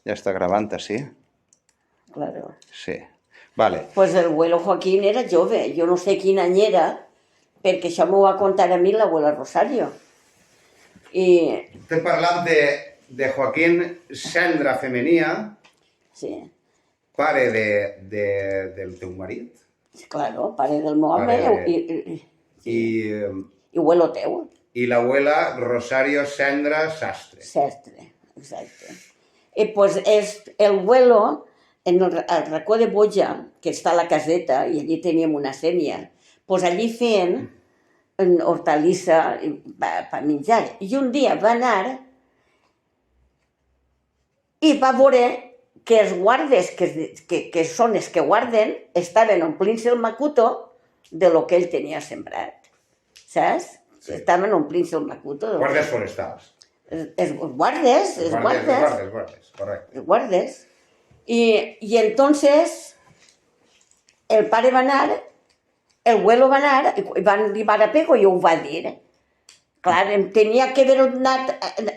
Ya está grabando, ¿sí? Claro. Sí. Vale. Pues el abuelo Joaquín era jove, jo no sé quin any era, perquè això m'ho va contar a mi l'abuela Rosario. I... Estem parlant de Joaquín Sendra Femenia, Sí, pare del teu marit, claro, pare del meu home i abuelo teu. i l'abuela Rosario Sendra Sastre. Sastre, exacte. I pues és el abuelo, en el racó de Boja, que està a la caseta, i allí teníem una sènia, pues allí feien hortalissa per menjar. I un dia va anar i va veure que els guardes, que són els que guarden, estaven omplint-se el macuto de lo que ell tenia sembrat. Saps? Sí. Estaven omplint-se el macuto. Guardes forestals. Els guardes, correcte. Els guardes. I entonces el pare va anar, el abuelo va anar, i van arribar a Pego i ho va dir. Clar, tenia que haver anat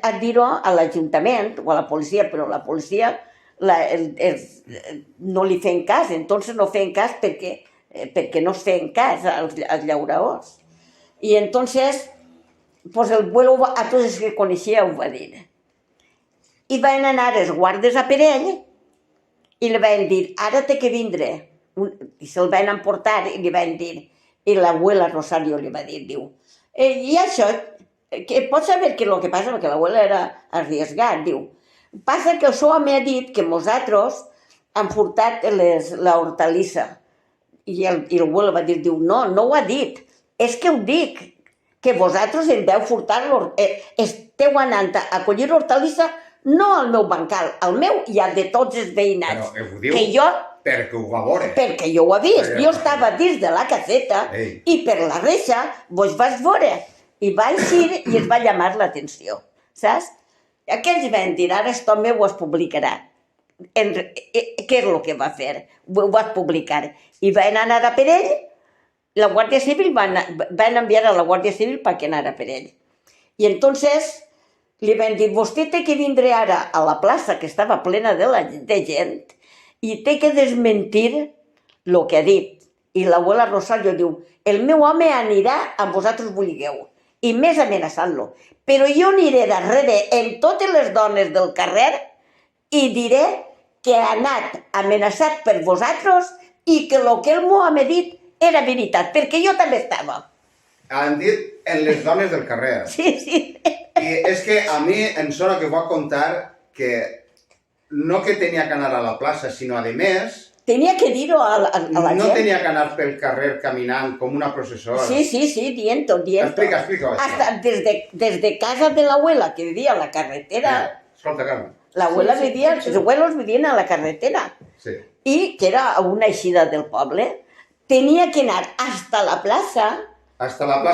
a dir-ho a l'Ajuntament o a la policia, però la policia no li feien cas, entonces no feien cas perquè no es feien cas als llauradors. I entonces, pues el abuelo a tots els que coneixia ho va dir. I van anar els guardes a per ell i li van dir, ara té que vindre. I se'l van emportar i li van dir, i l'abuela Rosario li va dir, diu, i això, que pots saber què és el que passa? Perquè l'abuela era arriesgat, diu, passa que el seu home ha dit que nosaltres han furtat l'hortalissa. I l'abuela va dir, diu, no ho ha dit, és que ho dic, que vosaltres em veu furtar esteu anant a collir hortalissa no al meu bancal, al meu i al de tots els veïnats. Però ho diu perquè ho va veure. Perquè jo ho he vist, jo estava dins de la caseta i per la reixa vos vas veure. I va eixir i es va llamar l'atenció, saps? Aquells van dir, ara aquest home ho es publicarà. Què és el que va fer? Ho vas publicar. I van anar a per ell, la Guàrdia Civil van enviar a la Guàrdia Civil perquè anara per ell. I entonces li van dir, vostè té que vindre ara a la plaça que estava plena de gent i té que desmentir el que ha dit. I l'abuela Rosario diu, el meu home anirà amb vosaltres vulgueu, i més amenaçant-lo. Però jo aniré darrere en totes les dones del carrer i diré que ha anat amenaçat per vosaltres i que el que el meu home ha dit era veritat, perquè jo també estava. Han dit en les dones del carrer. Sí. I és que a mi em sona que va contar que no que tenia que anar a la plaça, sinó a més... Tenia que dir-ho a la gent. No tenia que anar pel carrer caminant com una processó. Sí, dient-ho. Explica hasta desde casa de l'abuela, que vivia a la carretera. Escolta, Carme. Els abuelos vivien a la carretera. Sí. I que era una eixida del poble. Tenia que anar hasta la plaça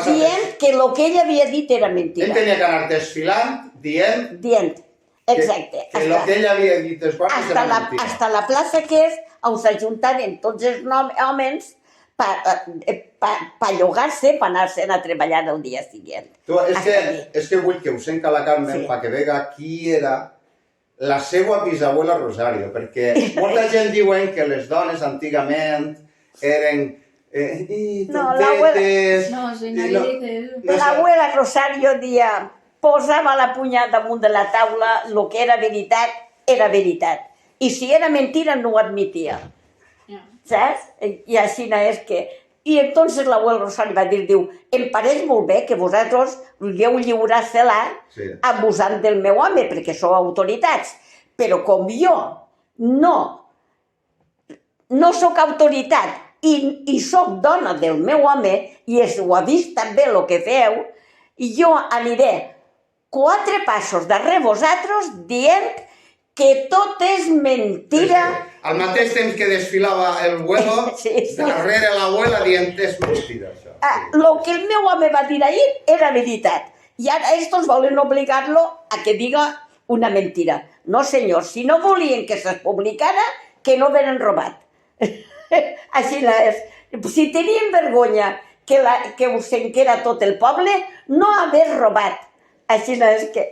dient que el que ell havia dit era mentida. Ell tenia que anar desfilant dient... Exacte. Que el que ell havia dit dels guardes era mentida. Hasta la plaça que és on s'ajuntaven tots els homes per llogar-se, per anar-se'n a treballar el dia següent. És que vull que us enca la Carmen perquè vega qui era la seva bisabuela Rosario, perquè molta gent diuen que les dones antigament eren tontetes... No, señora, dice... L'abuela Rosario posava la punya damunt de la taula, el que era veritat. I si era mentira no ho admetia. Saps? I així és que... I entonces l'abuela Rosario va dir, diu, em pareix molt bé que vosaltres vulgueu lliurar-se-la abusant del meu home, perquè sou autoritats. Però com jo no sóc autoritat i sóc dona del meu home, i ho ha vist també el que feu, i jo aniré 4 passos darrere vosaltres dient que tot és mentira. Al mateix temps que desfilava el abuelo, darrere l'abuela dient és mentira, això. El que el meu home va dir ahir era veritat. I ara estos volen obligar-lo a que diga una mentira. No, senyor, si no volien que se publicara, que no venen robat. Així és. Si tenien vergonya que us enquera tot el poble, no haver robat. Així és que...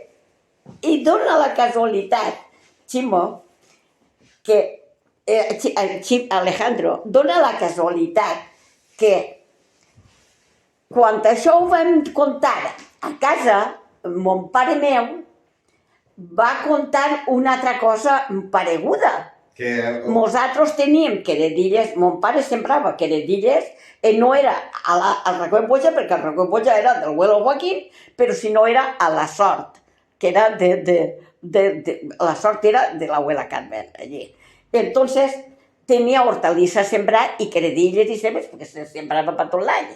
I dona la casualitat, Ximo, que Alejandro, dona la casualitat que quan això ho vam contar a casa, mon pare meu va contar una altra cosa pareguda. Nosaltres teníem queredilles, mon pare sembrava queredilles, i no era al Racó de Boja, perquè el Racó de Boja era del abuelo Joaquín, però si no era a la Sort, que era la Sort era de la abuela Carmen, allí. Entonces tenía hortalizas sembrar y queredilles y cebes, porque se sembrava per tot l'any.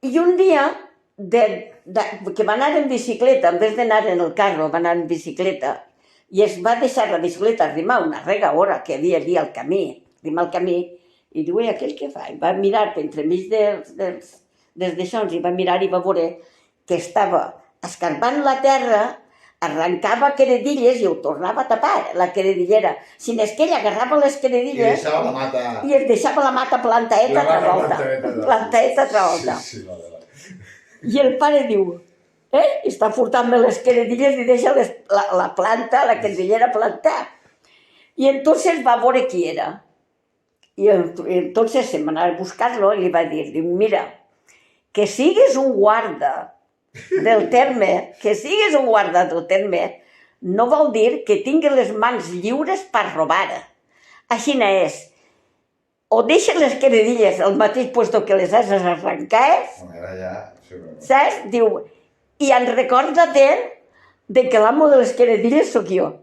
I un dia, que va anar en bicicleta, en vez d'anar en el carro, va anar en bicicleta, i es va deixar la bicicleta arrimar una regaora que havia allí al camí, arrimar al camí, i diu, aquell què fa? I va mirar entremig dels d'això, i va mirar i va veure que estava escarbant la terra, arrencava queredilles i ho tornava a tapar, la queredillera. Si no és que ell agarrava les queredilles i es deixava la mata plantaeta altra volta. Plantaeta altra volta. I el pare diu, està furtant-me les queredilles i deixa la planta, la queredillera plantar. I entonces va veure qui era. I entonces se'n va anar a buscar-lo i li va dir, mira, que sigues un guarda del terme, no vol dir que tinguis les mans lliures per robar. Així és. O deixes les queredilles al mateix lloc que les has arrencat, saps? Diu, i en recorda't de que l'amo de les queredilles sóc jo.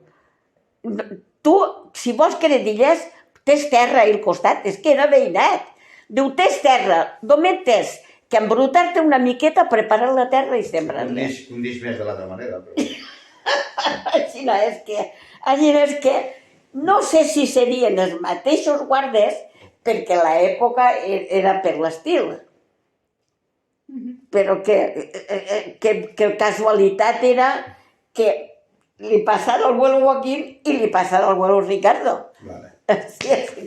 Tu, si vols queredilles, tens terra al costat, és que era veïnat. Diu, tens terra, només tens que embrutar-te una miqueta, preparar la terra i sembrar-la. Un disc més de l'altra manera. Així és que no sé si serien els mateixos guardes, perquè l'època era per l'estil. Però que casualitat era que li passara al abuelo Joaquín i li passara al abuelo Ricardo. Així és que...